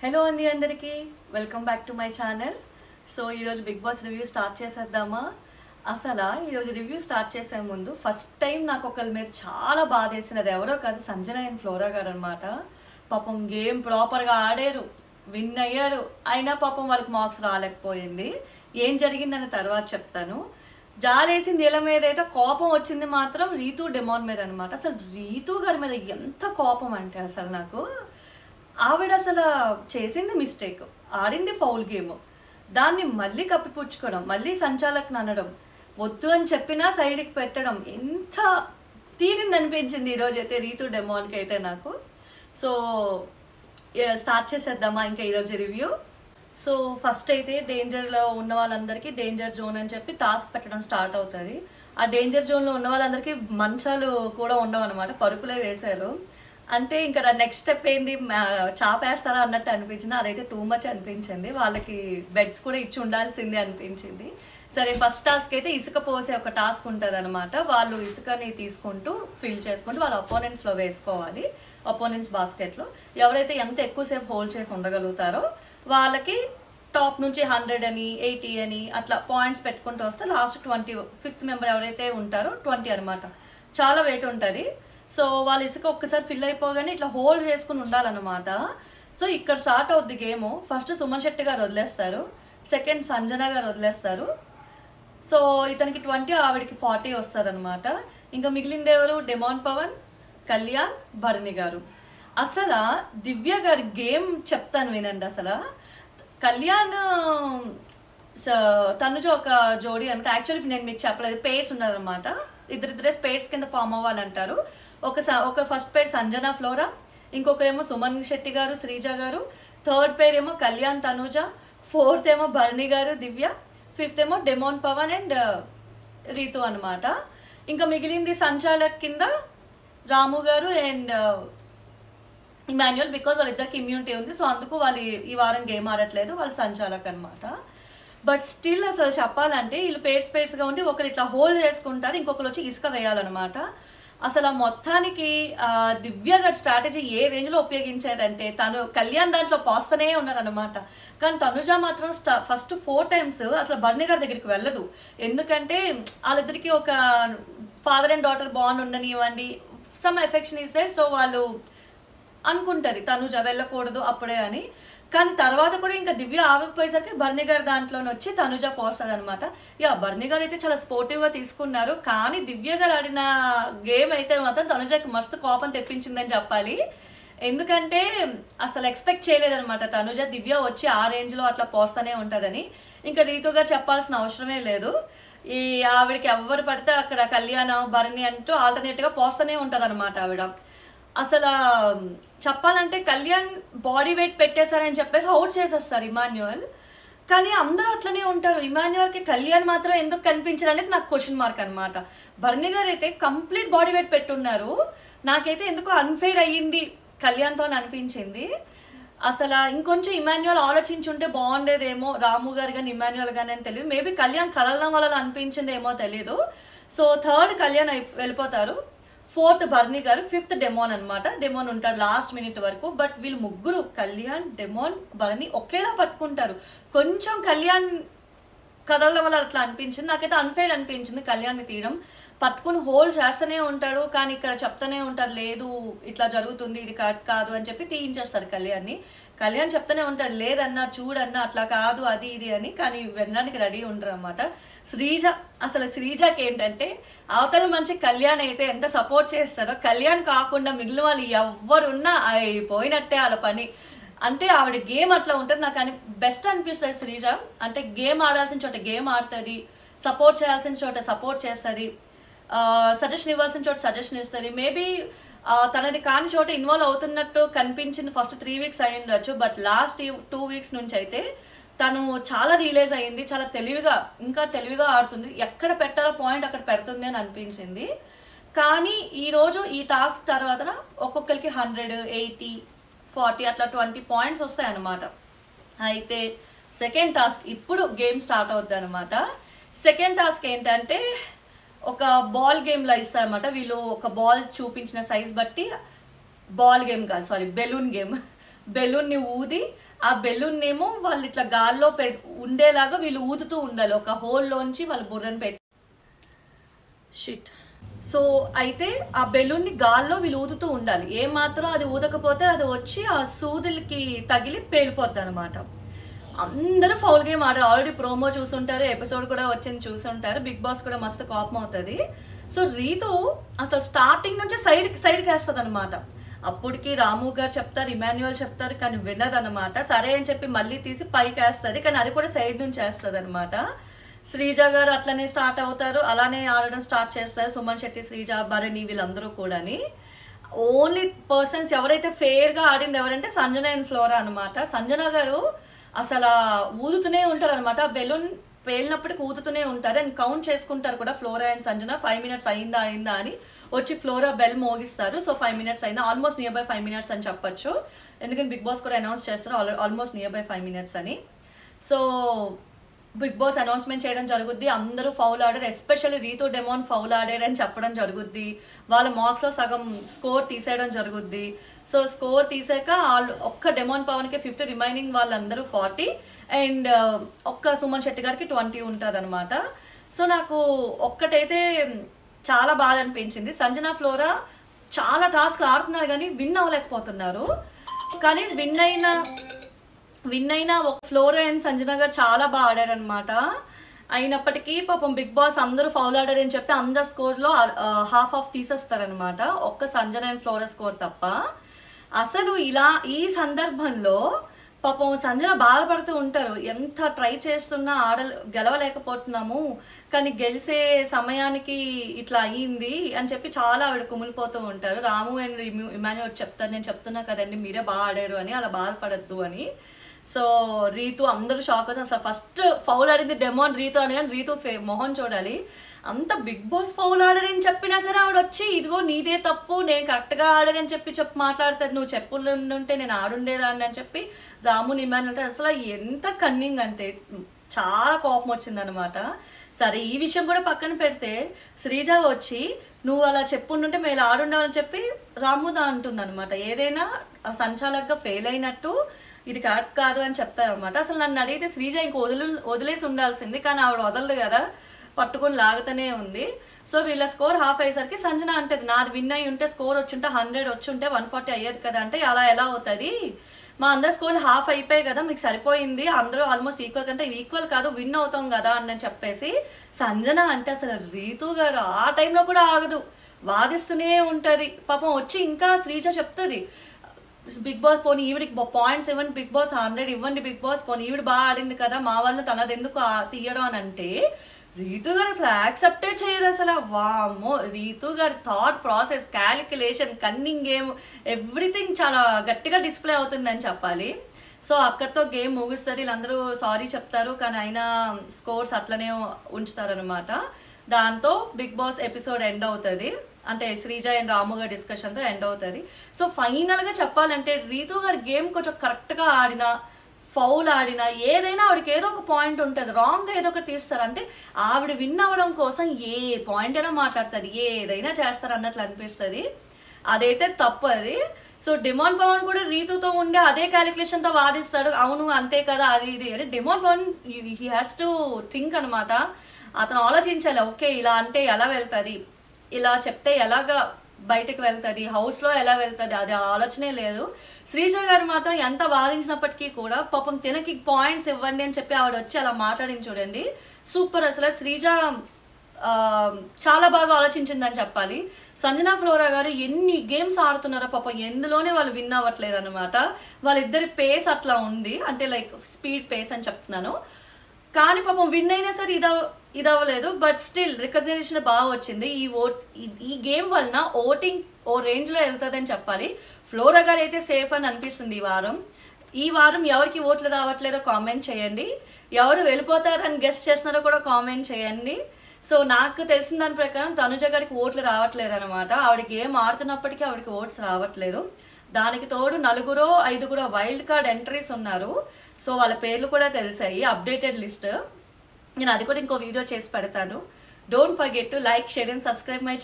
Hello అండి అందరికీ welcome back to my channel. So ఈరోజు బిగ్ బాస్ రివ్యూ స్టార్ట్ చేసేద్దామా? అసలు ఈరోజు రివ్యూ స్టార్ట్ చేసే ముందు ఫస్ట్ టైం నాకు ఒకరి మీద చాలా బాధ వేసినది ఎవరో కాదు, సంజన అండ్ ఫ్లోరా గారు అనమాట. పాపం గేమ్ ప్రాపర్గా ఆడారు, విన్ అయ్యారు, అయినా పాపం వాళ్ళకి మార్క్స్ రాలేకపోయింది. ఏం జరిగిందని తర్వాత చెప్తాను. జాలేసింది వీళ్ళ మీద అయితే, కోపం వచ్చింది మాత్రం రీతు డెమాన్ మీద అనమాట. అసలు రీతు గారి మీద ఎంత కోపం అంటే అసలు నాకు, ఆవిడ అసలు చేసింది మిస్టేక్, ఆడింది ఫౌల్ గేమ్, దాన్ని మళ్ళీ కప్పిపుచ్చుకోవడం, మళ్ళీ సంచాలకుని అనడం, వద్దు అని చెప్పినా సైడ్కి పెట్టడం, ఎంత తీరింది అనిపించింది ఈరోజు అయితే రీతు డెమాన్కి అయితే నాకు. సో స్టార్ట్ చేసేద్దామా ఇంకా ఈరోజు రివ్యూ. సో ఫస్ట్ అయితే డేంజర్లో ఉన్న వాళ్ళందరికీ డేంజర్ జోన్ అని చెప్పి టాస్క్ పెట్టడం స్టార్ట్ అవుతుంది. ఆ డేంజర్ జోన్లో ఉన్న వాళ్ళందరికీ మంచాలు కూడా ఉండవు అనమాట, పరుపులే వేశారు. అంటే ఇంకా నెక్స్ట్ స్టెప్ ఏంది, చాపేస్తారా అన్నట్టు అనిపించింది. అదైతే టూ మచ్ అనిపించింది. వాళ్ళకి బెడ్స్ కూడా ఇచ్చి ఉండాల్సిందే అనిపించింది. సరే, ఫస్ట్ టాస్క్ అయితే ఇసుక పోసే ఒక టాస్క్ ఉంటుంది అనమాట. వాళ్ళు ఇసుకని తీసుకుంటూ ఫిల్ చేసుకుంటూ వాళ్ళ అపోనెంట్స్లో వేసుకోవాలి. అపోనెంట్స్ బాస్కెట్లో ఎవరైతే ఎంత ఎక్కువసేపు హోల్డ్ చేసి ఉండగలుగుతారో వాళ్ళకి టాప్ నుంచి 100 అని 80 అని అట్లా పాయింట్స్ పెట్టుకుంటూ వస్తే లాస్ట్ 20, ఫిఫ్త్ మెంబర్ ఎవరైతే ఉంటారో 20 అనమాట. చాలా వెయిట్ ఉంటుంది. సో వాళ్ళ ఇసుక ఒక్కసారి ఫిల్ అయిపోగానే ఇట్లా హోల్డ్ చేసుకుని ఉండాలన్నమాట. సో ఇక్కడ స్టార్ట్ అవుద్ది గేమ్. ఫస్ట్ సుమన్ శెట్టి గారు వదిలేస్తారు, సెకండ్ సంజన గారు వదిలేస్తారు. సో ఇతనికి 20, ఆవిడికి 40 వస్తుంది అనమాట. ఇంకా మిగిలింది ఎవరు, డెమాన్ పవన్, కళ్యాణ్, భరణి గారు. అసలు దివ్య గారి గేమ్ చెప్తాను వినండి. అసలు కళ్యాణ్ తనుజ ఒక జోడీ అనమాట. యాక్చువల్లీ నేను మీకు చెప్పలేదు, పేర్స్ ఉన్నారనమాట. ఇద్దరిద్దరే పేర్స్ కింద ఫామ్ అవ్వాలంటారు. ఒక ఫస్ట్ పేరు సంజన ఫ్లోరా, ఇంకొకరేమో సుమన్ శెట్టి గారు శ్రీజ గారు, థర్డ్ పేరు ఏమో కళ్యాణ్ తనుజ, ఫోర్త్ ఏమో భరణి గారు దివ్య, ఫిఫ్త్ ఏమో డెమాన్ పవన్ అండ్ రీతు అనమాట. ఇంకా మిగిలింది సంచాలక్ కింద రాము గారు అండ్ ఇమాన్యుయల్. బికాజ్ వాళ్ళిద్దరికి ఇమ్యూనిటీ ఉంది, సో అందుకు వాళ్ళు ఈ వారం గేమ్ ఆడట్లేదు, వాళ్ళు సంచాలక్ అనమాట. బట్ స్టిల్ అసలు చెప్పాలంటే వీళ్ళు పేర్స్గా ఉండి ఒకరు ఇట్లా హోల్డ్ చేసుకుంటారు, ఇంకొకరు వచ్చి ఇసుక వేయాలన్నమాట. అసలు మొత్తానికి దివ్య గారి స్ట్రాటజీ ఏ రేంజ్లో ఉపయోగించారంటే, తను కళ్యాణ్ దాంట్లో పోస్తూనే ఉన్నారనమాట. కానీ తనుజ మాత్రం ఫస్ట్ 4 times అసలు భరణి గారి దగ్గరికి వెళ్ళదు. ఎందుకంటే వాళ్ళిద్దరికి ఒక ఫాదర్ అండ్ డాటర్ బాండ్ ఉండనివ్వండి, some affection is there. So వాళ్ళు అనుకుంటుంది తనుజ వెళ్ళకూడదు అప్పుడే అని. కానీ తర్వాత కూడా ఇంకా దివ్య ఆగకపోయేసరికి భరణి గారి దాంట్లోనే వచ్చి తనుజ పోస్తుంది అనమాట. భరణి గారు అయితే చాలా స్పోర్టివ్గా తీసుకున్నారు. కానీ దివ్య గారు ఆడిన గేమ్ అయితే మాత్రం తనుజకి మస్తు కోపం తెప్పించిందని చెప్పాలి. ఎందుకంటే అసలు ఎక్స్పెక్ట్ చేయలేదనమాట తనుజ దివ్య వచ్చి ఆ రేంజ్లో అట్లా పోస్తూనే ఉంటుందని. ఇంకా రీతు గారు చెప్పాల్సిన అవసరమే లేదు. ఈ ఆవిడకి ఎవరు పడితే అక్కడ కళ్యాణ్ భరణి అంటూ ఆల్టర్నేట్గా పోస్తూనే ఉంటుంది అనమాట ఆవిడ. అసలు చెప్పాలంటే కళ్యాణ్ బాడీ వెయిట్ పెట్టేశారని చెప్పేసి అవుట్ చేసేస్తారు ఇమాన్యుయల్. కానీ అందరూ అట్లనే ఉంటారు. ఇమాన్యుయల్కి కళ్యాణ్ మాత్రం ఎందుకు కనిపించారు అనేది నాకు క్వశ్చన్ మార్క్ అనమాట. భరణి గారు అయితే కంప్లీట్ బాడీ వెయిట్ పెట్టున్నారు. నాకైతే ఎందుకో అన్ఫెయిర్ అయ్యింది కళ్యాణ్తో అని అనిపించింది. అసలు ఇంకొంచెం ఇమాన్యుయల్ ఆలోచించుంటే బాగుండేదేమో, రాము గారు కానీ ఇమాన్యుయల్ కానీ అని తెలియదు. మేబీ కళ్యాణ్ కలవడం వల్ల అనిపించిందేమో తెలీదు. సో థర్డ్ కళ్యాణ్ వెళ్ళిపోతారు, fourth Bharani garu, fifth demon అనమాట. డెమాన్ ఉంటారు లాస్ట్ మినిట్ వరకు. బట్ వీళ్ళు ముగ్గురు కళ్యాణ్, డెమాన్, భరణి ఒకేలా పట్టుకుంటారు. కొంచెం కళ్యాణ్ కదలడం వల్ల అట్లా అనిపించింది. నాకైతే అన్ఫెయిర్ అనిపించింది కళ్యాణ్ని తీయడం. పట్టుకుని హోల్డ్ చేస్తూనే ఉంటాడు, కానీ ఇక్కడ చెప్తూనే ఉంటారు లేదు ఇట్లా జరుగుతుంది, ఇది కాదు అని చెప్పి తీయించేస్తారు కళ్యాణ్ని. కళ్యాణ్ చెప్తూనే ఉంటాడు లేదన్నా చూడన్నా అట్లా కాదు అది ఇది అని, కానీ వినడానికి రెడీ ఉండరు అనమాట. శ్రీజ, అసలు శ్రీజకి ఏంటంటే అవతల మంచి కళ్యాణ్ అయితే ఎంత సపోర్ట్ చేస్తారో, కళ్యాణ్ కాకుండా మిగిలిన వాళ్ళు ఎవరున్నా అయిపోయినట్టే వాళ్ళ పని. అంటే ఆవిడ గేమ్ అట్లా ఉంటుంది. నాకు అని బెస్ట్ అనిపిస్తుంది శ్రీజ. అంటే గేమ్ ఆడాల్సిన చోట గేమ్ ఆడుతుంది, సపోర్ట్ చేయాల్సిన చోట సపోర్ట్ చేస్తుంది, సజెషన్ ఇవ్వాల్సిన చోట సజెషన్ ఇస్తుంది. మేబీ తనది కాని చోట ఇన్వాల్వ్ అవుతున్నట్టు కనిపించింది ఫస్ట్ 3 weeks అయి ఉండొచ్చు. బట్ లాస్ట్ 2 weeks నుంచి అయితే తను చాలా రియలైజ్ అయ్యింది, చాలా తెలివిగా, ఇంకా తెలివిగా ఆడుతుంది. ఎక్కడ పెట్టాలో పాయింట్ అక్కడ పెడుతుంది అని అనిపించింది. కానీ ఈరోజు ఈ టాస్క్ తర్వాత ఒక్కొక్కరికి 100, 80, 40 అట్లా 20 points వస్తాయి అన్నమాట. అయితే సెకండ్ టాస్క్ ఇప్పుడు గేమ్ స్టార్ట్ అవుద్ది అనమాట. సెకండ్ టాస్క్ ఏంటంటే ఒక బాల్ గేమ్లా ఇస్తారనమాట. వీళ్ళు ఒక బాల్ చూపించిన సైజ్ బట్టి, బాల్ గేమ్ కాదు సారీ బెలూన్ గేమ్, బెలూన్ని ఊది ఆ బెలూన్ ఏమో వాళ్ళు ఇట్లా గాల్లో ఉండేలాగా వీళ్ళు ఊదుతూ ఉండాలి, ఒక హోల్లోంచి వాళ్ళు బుర్రను పెట్టి షిట్. సో అయితే ఆ బెలూన్ని గాల్లో వీళ్ళు ఊదుతూ ఉండాలి, ఏమాత్రం అది ఊదకపోతే అది వచ్చి ఆ సూదులకి తగిలి పేలిపోద్ది అనమాట. అందరూ ఫౌల్ గేమ్ ఆడారు. ఆల్రెడీ ప్రోమో చూసుంటారు, ఎపిసోడ్ కూడా వచ్చింది చూసుంటారు. బిగ్ బాస్ కూడా మస్తు కోపం అవుతుంది. సో రీతు అసలు స్టార్టింగ్ నుంచి సైడ్కి వేస్తుంది అనమాట. అప్పటికి రాము గారు చెప్తారు, ఇమాన్యువల్ చెప్తారు, కానీ వినదనమాట. సరే అని చెప్పి మళ్ళీ తీసి పైకి వేస్తుంది, కానీ అది కూడా సైడ్ నుంచి వేస్తుంది అనమాట. శ్రీజ గారు అట్లనే స్టార్ట్ అవుతారు, అలానే ఆడడం స్టార్ట్ చేస్తారు. సుమన్ శెట్టి, శ్రీజ, భరణి వీళ్ళందరూ కూడాని. ఓన్లీ పర్సన్స్ ఎవరైతే ఫెయిర్గా ఆడింది ఎవరంటే సంజన అండ్ ఫ్లోరా అనమాట. సంజన గారు అసలు ఊదుతూనే ఉంటారు అనమాట. బెలూన్ పేలినప్పటికి ఊదుతూనే ఉంటారు అండ్ కౌంట్ చేసుకుంటారు కూడా. ఫ్లోరా అండ్ సంజన 5 minutes అయిందా అని వచ్చి ఫ్లోరా బెల్ మోగిస్తారు. సో 5 minutes అయిందా, ఆల్మోస్ట్ నియర్ బై 5 minutes అని చెప్పొచ్చు, ఎందుకంటే బిగ్ బాస్ కూడా అనౌన్స్ చేస్తారు ఆల్మోస్ట్ నియర్ బై 5 minutes అని. సో బిగ్ బాస్ అనౌన్స్మెంట్ చేయడం జరుగుద్ది. అందరూ ఫౌల్ ఆడారు, ఎస్పెషల్లీ రీతు డెమాన్ ఫౌల్ ఆడారు అని చెప్పడం జరుగుద్ది. వాళ్ళ మార్క్స్లో సగం స్కోర్ తీసేయడం జరుగుద్ది. సో స్కోర్ తీసాక ఒక్క డెమాన్ పవన్కి 50, రిమైనింగ్ వాళ్ళందరూ 40 అండ్ ఒక్క సుమన్ శెట్టి గారికి 20 ఉంటుంది అనమాట. సో నాకు ఒక్కటైతే చాలా బాధ అనిపించింది, సంజన ఫ్లోరా చాలా టాస్క్లు ఆడుతున్నారు కానీ విన్ అవ్వలేకపోతున్నారు. కానీ విన్ అయిన ఒక ఫ్లోరా అండ్ సంజన గారు చాలా బాగా ఆడారనమాట. అయినప్పటికీ పాపం బిగ్ బాస్ అందరూ ఫౌల్ ఆడారని చెప్పి అందరు స్కోర్లో హాఫ్ తీసేస్తారనమాట, ఒక్క సంజన అండ్ ఫ్లోరా స్కోర్ తప్ప. అసలు ఇలా ఈ సందర్భంలో పాపం సంజన బాధపడుతూ ఉంటారు, ఎంత ట్రై చేస్తున్నా గెలవలేకపోతున్నాము, కానీ గెలిచే సమయానికి ఇట్లా అయ్యింది అని చెప్పి చాలా ఆవిడ కుమిలిపోతూ ఉంటారు. రాము అండ్ ఇమాన్యువల్ చెప్తారు, నేను చెప్తున్నా కదండి మీరే బాగా ఆడారు అని, అలా బాధపడద్దు అని. సో రీతు అందరూ షాక్ అవుతారు. అసలు ఫస్ట్ ఫౌల్ ఆడింది డెమాన్ రీతు అని, కానీ రీతు మొహం చూడాలి, అంత బిగ్ బాస్ ఫౌల్ ఆడని చెప్పినా సరే ఆవిడ వచ్చి ఇదిగో నీదే తప్పు, నేను కరెక్ట్గా ఆడని చెప్పి మాట్లాడతారు, నువ్వు చెప్పులుంటే నేను ఆడుండేదాన్ని అని చెప్పి రాము నిమాన్ అంటే అసలు ఎంత కన్నింగ్ అంటే చాలా కోపం వచ్చిందనమాట. సరే ఈ విషయం కూడా పక్కన పెడితే శ్రీజ వచ్చి నువ్వు అలా చెప్పుంటుంటే మేము ఇలా ఆడుండాలని చెప్పి రాముదా అంటుందన్నమాట. ఏదైనా సంచాలకుగా ఫెయిల్ అయినట్టు ఇది కరెక్ట్ కాదు అని చెప్తారనమాట. అసలు నన్ను అడిగితే శ్రీజ ఇంక వదిలేసి ఉండాల్సింది, కానీ ఆవిడ వదలదు కదా, పట్టుకొని లాగుతూనే ఉంది. సో వీళ్ళ స్కోర్ హాఫ్ అయ్యేసరికి సంజన అంటది, నాది విన్ అయ్యి ఉంటే స్కోర్ వచ్చుంటే 100 వచ్చుంటే 140 అయ్యేది కదా అంటే, అలా ఎలా అవుతుంది, మా అందరి స్కోర్ హాఫ్ అయిపోయాయి కదా, మీకు సరిపోయింది, అందరూ ఆల్మోస్ట్ ఈక్వల్ కంటే ఈక్వల్ కాదు విన్ అవుతాం కదా అని చెప్పేసి సంజన అంటే అసలు రీతు గారు ఆ టైంలో కూడా ఆగదు, వాదిస్తూనే ఉంటుంది. పాపం వచ్చి ఇంకా శ్రీజ చెప్తుంది, బిగ్ బాస్ పోనీ ఈవిడికి పాయింట్స్ ఇవ్వండి, బిగ్ బాస్ 100 ఇవ్వండి, బిగ్ బాస్ పోనీ ఈవిడ బాగా ఆడింది కదా, మా వాళ్ళు తనది ఎందుకు తీయడం అని అంటే రీతు గారు అసలు యాక్సెప్టే చేయదు. అసలు వామో, రీతు గారి thought process, calculation, cunning game, everything చాలా గట్టిగా డిస్ప్లే అవుతుందని చెప్పాలి. సో అక్కడితో గేమ్ ముగుస్తుంది, వీళ్ళందరూ సారీ చెప్తారు, కానీ అయినా స్కోర్స్ అట్లనే ఉంచుతారనమాట. దాంతో బిగ్ బాస్ ఎపిసోడ్ ఎండ్ అవుతుంది, అంటే శ్రీజ అండ్ రాము గారి డిస్కషన్తో ఎండ్ అవుతుంది. సో ఫైనల్గా చెప్పాలంటే రీతు గారి గేమ్ కొంచెం కరెక్ట్గా ఆడినా, ఫౌల్ ఆడినా, ఏదైనా ఆవిడకి ఏదో ఒక పాయింట్ ఉంటుంది, రాంగ్గా ఏదో ఒకటి తీస్తారు, అంటే ఆవిడ విన్ అవ్వడం కోసం ఏ పాయింట్ అయినా మాట్లాడుతుంది, ఏదైనా చేస్తారు అన్నట్లు అనిపిస్తుంది. అదైతే తప్పు అది. సో డిమాండ్ పవన్ కూడా రీతుతో ఉండే అదే క్యాలిక్యులేషన్తో వాదిస్తాడు, అవును అంతే కదా అది ఇది అని. Demand Pawan he has to think అనమాట, అతను ఆలోచించాలి, ఓకే ఇలా అంటే ఎలా వెళ్తుంది, ఇలా చెప్తే ఎలాగా బయటకు వెళ్తుంది, హౌస్లో ఎలా వెళ్తుంది, అది ఆలోచనే లేదు. శ్రీజ గారు మాత్రం ఎంత వాదించినప్పటికీ కూడా పాపం తినకి పాయింట్స్ ఇవ్వండి అని చెప్పి ఆవిడ వచ్చి అలా మాట్లాడింది చూడండి, సూపర్. అసలు శ్రీజ చాలా బాగా ఆలోచించిందని చెప్పాలి. సంజన ఫ్లోరా గారు ఎన్ని గేమ్స్ ఆడుతున్నారో పాపం, ఎందులోనే వాళ్ళు విన్ అవ్వట్లేదు అనమాట. వాళ్ళిద్దరి పేస్ అట్లా ఉంది, అంటే లైక్ స్పీడ్ పేస్ అని చెప్తున్నాను, కానీ పాపం విన్ అయినా సరే ఇదవ్వలేదు. బట్ స్టిల్ రికగ్నైజేషన్ బాగా వచ్చింది. ఈ గేమ్ వలన ఓటింగ్ ఓ రేంజ్లో వెళ్తుందని చెప్పాలి. ఫ్లోరా గారు అయితే సేఫ్ అని అనిపిస్తుంది ఈ వారం ఎవరికి ఓట్లు రావట్లేదో కామెంట్ చేయండి, ఎవరు వెళ్ళిపోతారని గెస్ట్ చేస్తున్నారో కూడా కామెంట్ చేయండి. సో నాకు తెలిసిన దాని ప్రకారం తనుజ గారికి ఓట్లు రావట్లేదు అనమాట, ఆవిడ గేమ్ ఆడుతున్నప్పటికీ ఆవిడకి ఓట్స్ రావట్లేదు. దానికి తోడు 4-5 వైల్డ్ కార్డ్ ఎంట్రీస్ ఉన్నారు. సో వాళ్ళ పేర్లు కూడా తెలిసాయి, అప్డేటెడ్ లిస్ట్. నేను అది కూడా ఇంకో వీడియో చేసి పెడతాను. Don't forget to like, share and subscribe my channel.